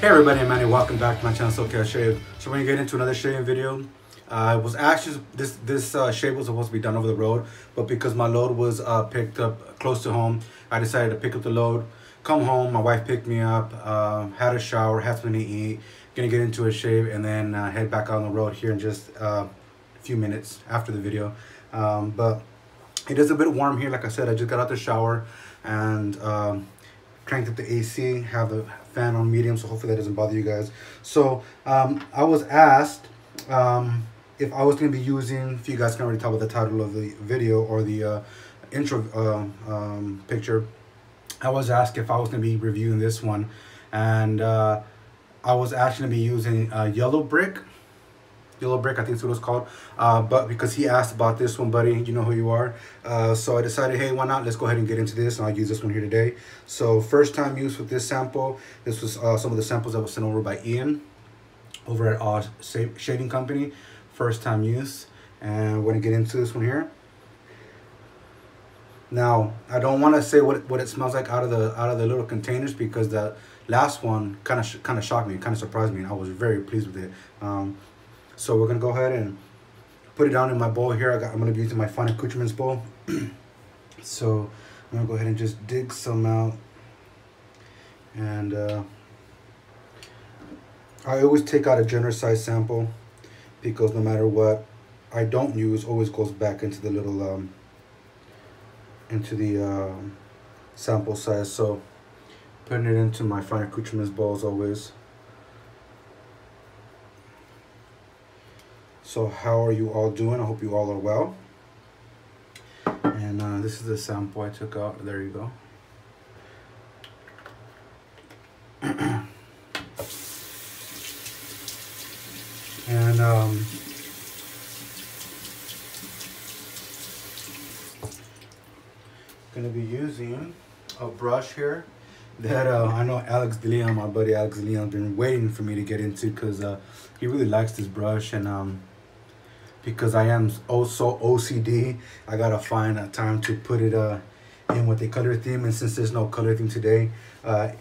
everybody, I'm Manny. Welcome back to my channel, Sotd Shave. So we're gonna get into another shaving video. It was actually this shave was supposed to be done over the road, but because my load was picked up close to home, I decided to pick up the load, come home. My wife picked me up, had a shower, had something to eat, gonna get into a shave, and then head back on the road here in just a few minutes after the video. But it is a bit warm here. Like I said, I just got out the shower and cranked up the AC, have the fan on medium, so hopefully that doesn't bother you guys. So I was asked if I was going to be using, if you guys can already tell by the title of the video or the intro picture, I was asked if I was going to be reviewing this one, and I was actually going to be using Yellow Brick, I think that's what it's called, but because he asked about this one, buddy, you know who you are, so I decided, hey, why not, let's go ahead and get into this, and I'll use this one here today. So first time use with this sample. This was some of the samples that was sent over by Ian over at Shaving Company. First time use, and we're gonna get into this one here. Now I don't want to say what it smells like out of the little containers, because the last one kind of shocked me, kind of surprised me, and I was very pleased with it. So we're gonna go ahead and put it down in my bowl here. I'm gonna be using my fine accoutrements bowl. So I'm gonna go ahead and just dig some out. And I always take out a generous size sample, because no matter what I don't use, always goes back into the little sample size. So putting it into my fine accoutrements bowl as always. So how are you all doing? I hope you all are well. And this is the sample I took out. There you go. And gonna be using a brush here that I know Alex DeLeon, my buddy Alex DeLeon, has been waiting for me to get into, because he really likes this brush, and because I am so OCD, I gotta find a time to put it in with a color theme. And since there's no color theme today,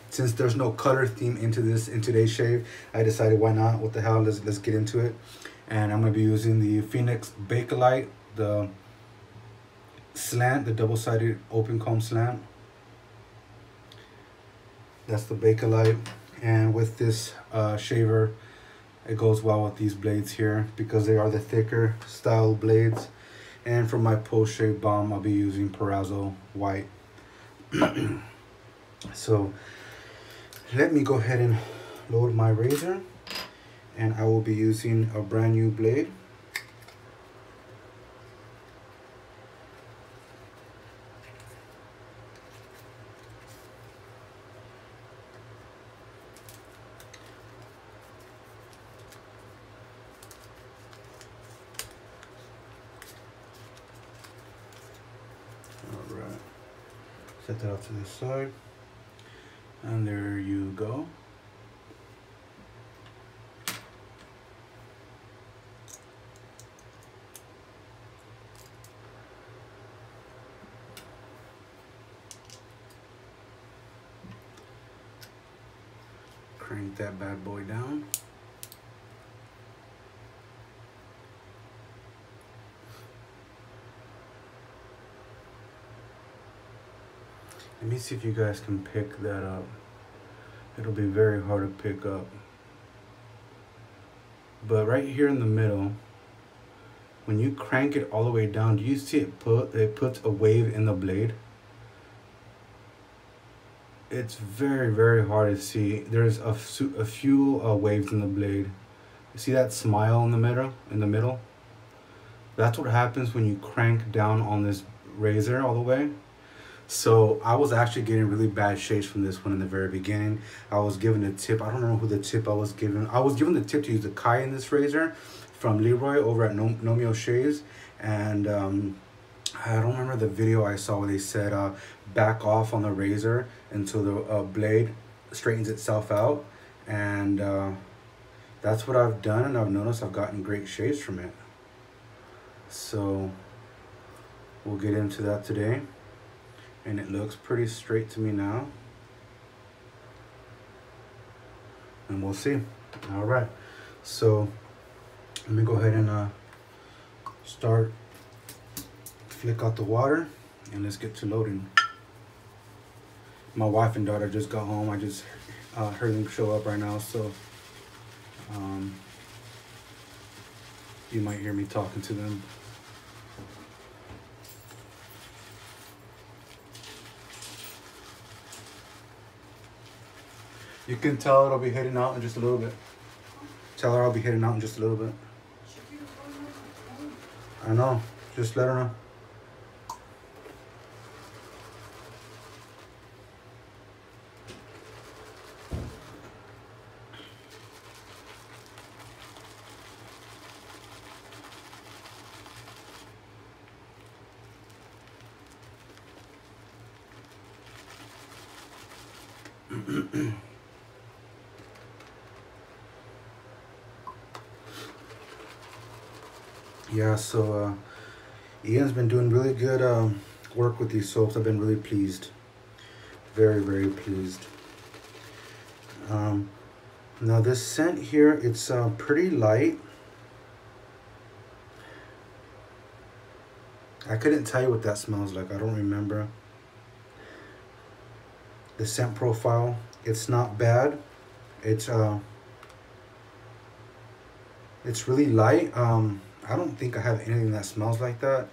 since there's no color theme in today's shave, I decided, why not? What the hell? Let's get into it. And I'm gonna be using the Phoenix Bakelite, the slant, the double-sided open comb slant. That's the Bakelite, and with this shaver, it goes well with these blades here, because they are the thicker style blades. And for my post-shave balm, I'll be using Proraso white. So let me go ahead and load my razor, and I will be using a brand new blade. Alright, set that off to the side, and there you go. Crank that bad boy down. Let me see if you guys can pick that up. It'll be very hard to pick up. But right here in the middle, when you crank it all the way down, do you see it puts a wave in the blade? It's very, very hard to see. There's a few waves in the blade. You see that smile in the middle? That's what happens when you crank down on this razor all the way. So I was actually getting really bad shades from this one in the very beginning. I was given a tip. I don't remember who the tip I was given. I was given the tip to use the Kai in this razor from Leroy over at Nomeo Shaves. And I don't remember the video I saw where they said back off on the razor until the blade straightens itself out. And that's what I've done, and I've noticed I've gotten great shades from it. So we'll get into that today. And it looks pretty straight to me now. and we'll see. All right, so let me go ahead and start, flick out the water, and let's get to loading. My wife and daughter just got home. I just heard them show up right now, so you might hear me talking to them. You can tell her I'll be heading out in just a little bit. Tell her I'll be heading out in just a little bit. I know. Just let her know. Yeah, so Ian's been doing really good work with these soaps. I've been really pleased. Very, very pleased. Now this scent here, it's pretty light. I couldn't tell you what that smells like. I don't remember. The scent profile, it's not bad. It's really light. I don't think I have anything that smells like that.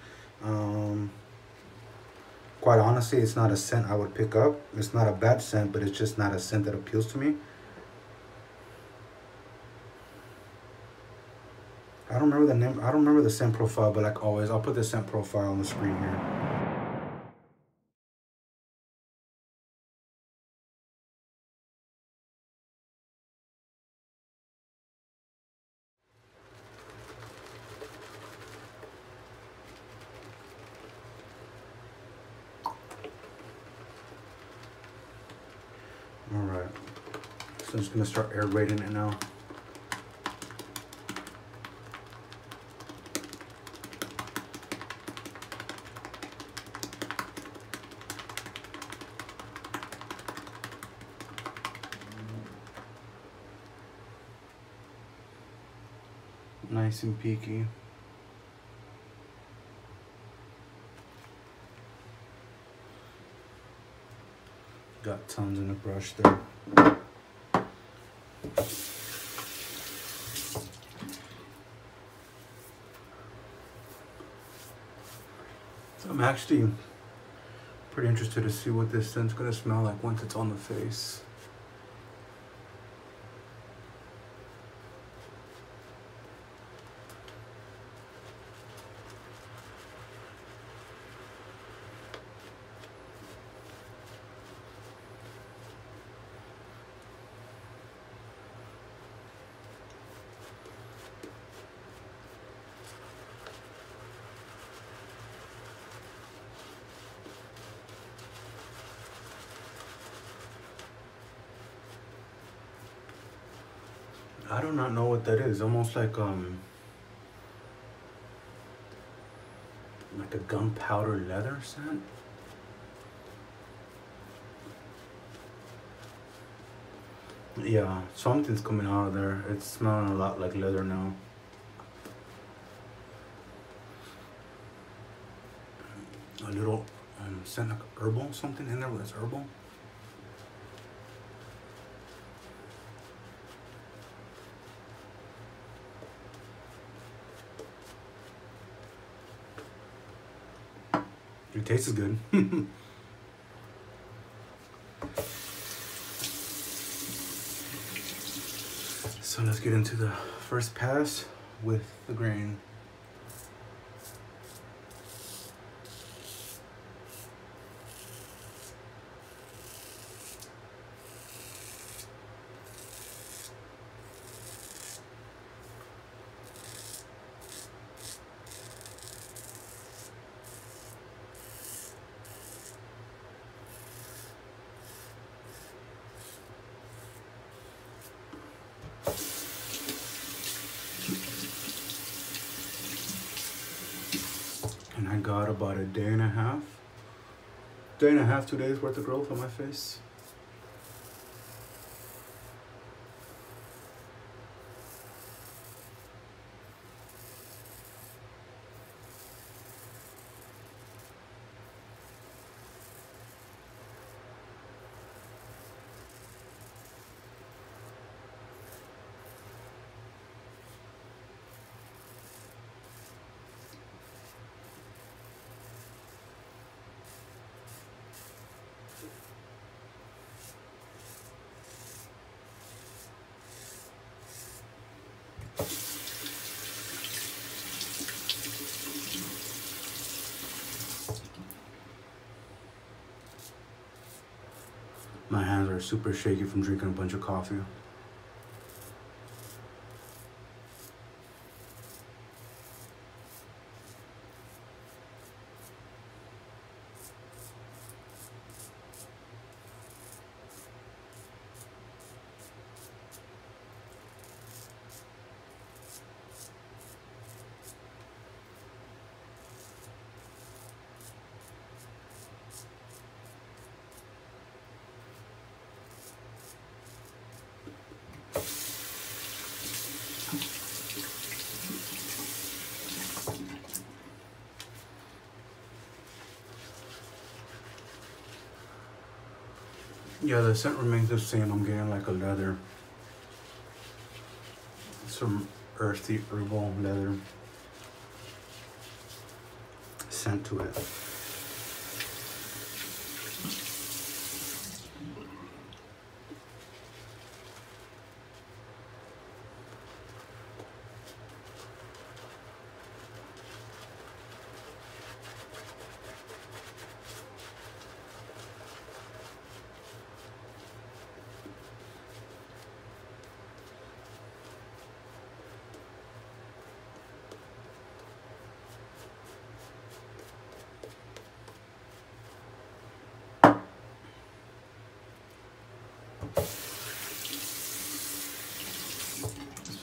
Quite honestly, it's not a scent I would pick up. It's not a bad scent, but it's just not a scent that appeals to me. I don't remember the name. I don't remember the scent profile, but like always, I'll put the scent profile on the screen here. All right, so I'm just gonna start aerating it now. Nice and peaky. Got tons in the brush there. So I'm actually pretty interested to see what this scent's gonna smell like once it's on the face. I do not know what that is. Almost like a gunpowder leather scent. Yeah, something's coming out of there. It's smelling a lot like leather now. A little scent like herbal, something in there that's herbal. It tastes good. So let's get into the first pass with the grain. And I got about a day and a half, 2 days worth of growth on my face. are super shaky from drinking a bunch of coffee. Yeah, the scent remains the same. I'm getting like a leather, some earthy herbal leather scent to it.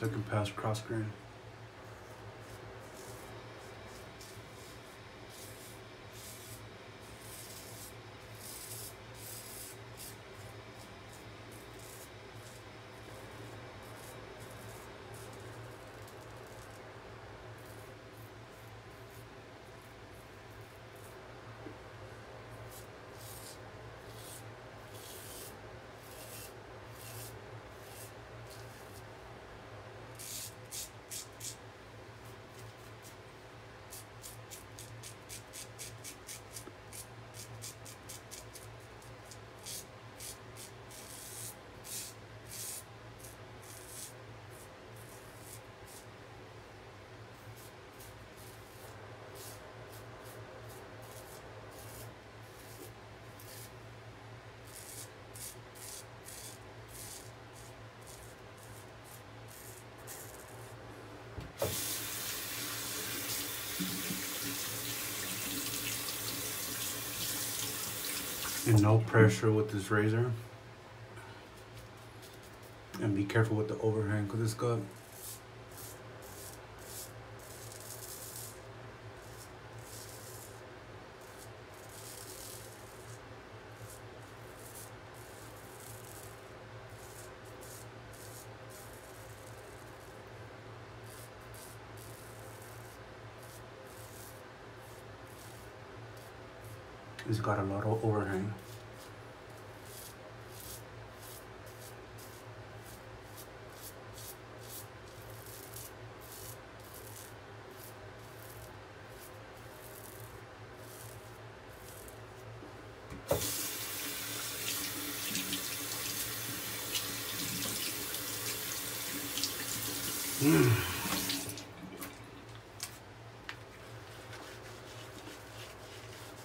Second pass cross grain. And no pressure with this razor. And be careful with the overhang because it's got a lot of overhang.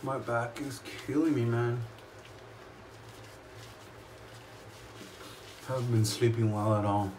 My back is killing me, man. Haven't been sleeping well at all.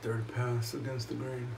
Third pass against the grain.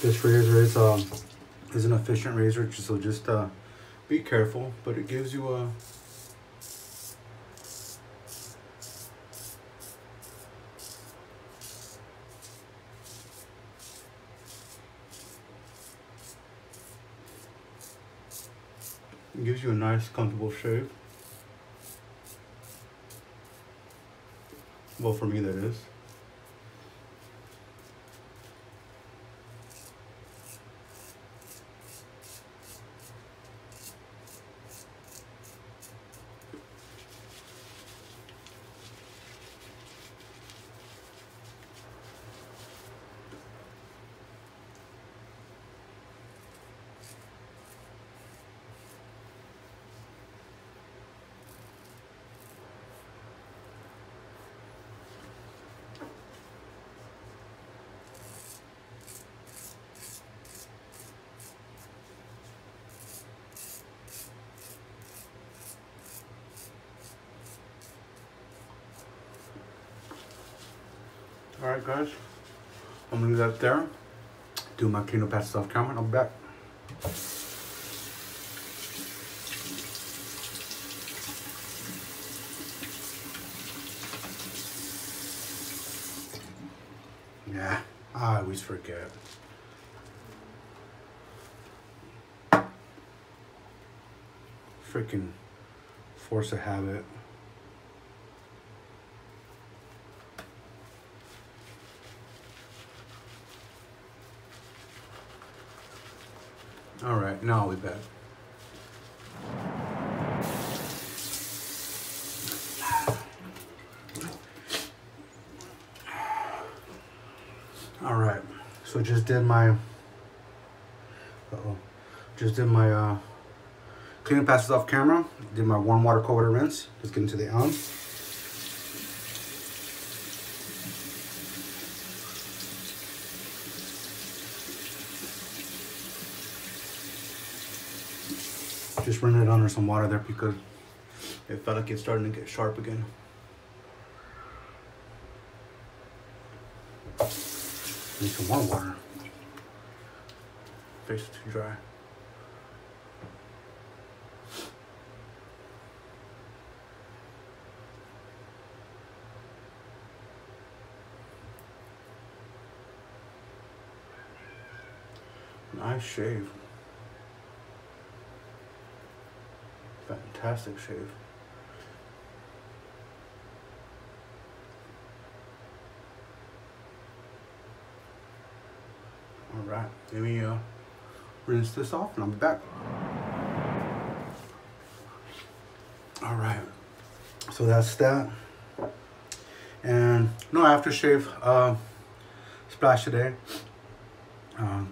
This razor is an efficient razor, so just be careful. But it gives you a nice, comfortable shave. Well, for me, that is. All right, guys, I'm gonna leave that there. Do my cleanup passes off camera, and I'll be back. Yeah, I always forget. Freaking force of habit. All right, now we're back. All right, so just did my cleaning passes off camera. Did my warm water cold water rinse. Let's get into the Alum. Just running it under some water there because it felt like it's starting to get sharp again. Need some more water. Face is too dry. Nice shave. Fantastic shave. All right, let me rinse this off and I'll be back. All right, so that's that. And no aftershave splash today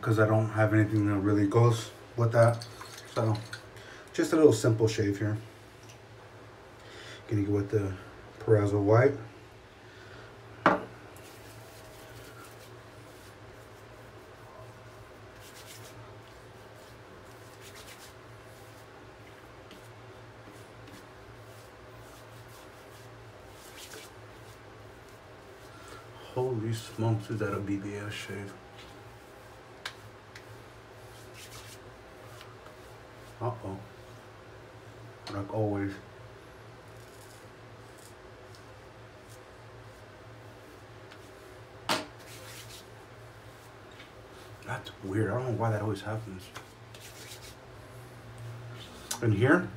because I don't have anything that really goes with that. So just a little simple shave here. Gonna go with the Proraso white. Holy smokes, is that a BBS shave? Uh-oh. Like always. That's weird. I don't know why that always happens. And here,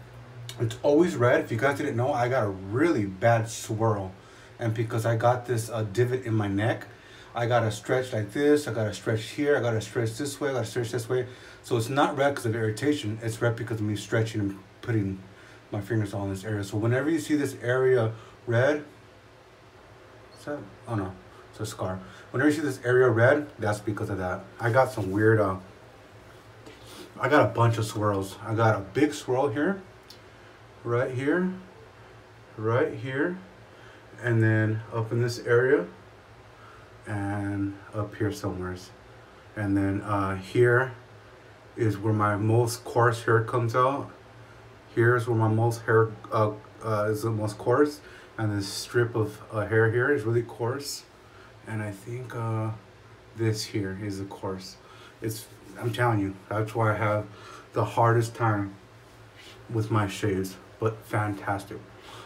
it's always red. If you guys didn't know, I got a really bad swirl. And because I got this divot in my neck, I gotta stretch like this, I gotta stretch here, I gotta stretch this way, I gotta stretch this way. So it's not red because of irritation, it's red because of me stretching and putting my fingers on this area. So whenever you see this area red, is that? Oh no, it's a scar. Whenever you see this area red, that's because of that. I got some weird, I got a bunch of swirls. I got a big swirl here, right here, and then up in this area, and up here somewhere. And then here is where my most coarse hair comes out. Here's where my most hair is the most coarse, and this strip of hair here is really coarse. And I think this here is the coarse. I'm telling you, that's why I have the hardest time with my shaves, but fantastic.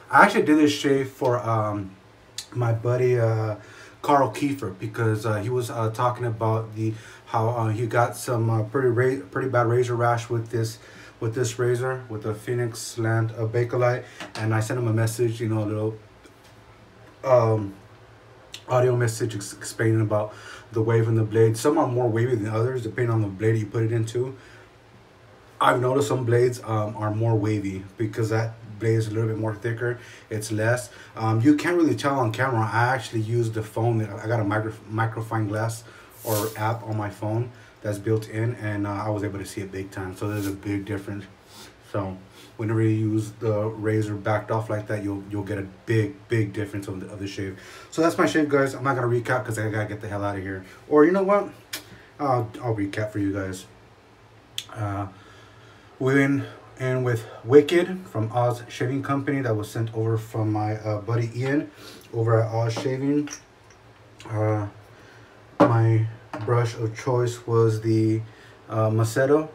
I actually did this shave for my buddy Carl Kiefer, because he was talking about how he got some pretty bad razor rash with this razor, with the Phoenix Slant Bakelite, and I sent him a message, you know, a little audio message explaining about the wave in the blade. Some are more wavy than others depending on the blade you put it into. I've noticed some blades are more wavy because that blade is a little bit more thicker. It's less. You can't really tell on camera. I actually used the phone. I got a microfine glass or app on my phone that's built in, and I was able to see it big time. So there's a big difference. So whenever you use the razor backed off like that, you'll get a big difference of the shave. So that's my shave, guys. I'm not gonna recap because I gotta get the hell out of here. Or you know what? I'll recap for you guys. We went in with Wicked from Oz Shaving Company. That was sent over from my buddy Ian over at Oz Shaving. My brush of choice was the Sotd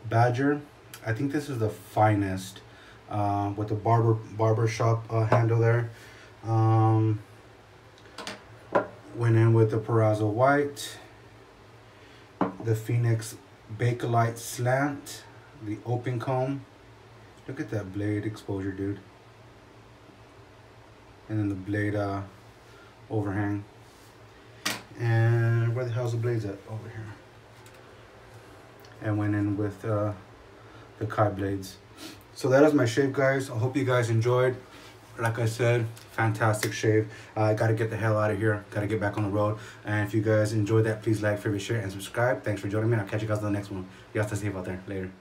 Badger. I think this is the finest, with the barber shop handle there. Went in with the Proraso White, the Phoenix Bakelite Slant, the open comb. Look at that blade exposure, dude. And then the blade overhang. And where the hell's the blades at? Over here. And went in with the Kai blades. So that is my shave, guys. I hope you guys enjoyed. Like I said, fantastic shave. I gotta get the hell out of here. Gotta get back on the road. And if you guys enjoyed that, please like, favorite, share, and subscribe. Thanks for joining me. I'll catch you guys on the next one. You guys stay safe out there. Later.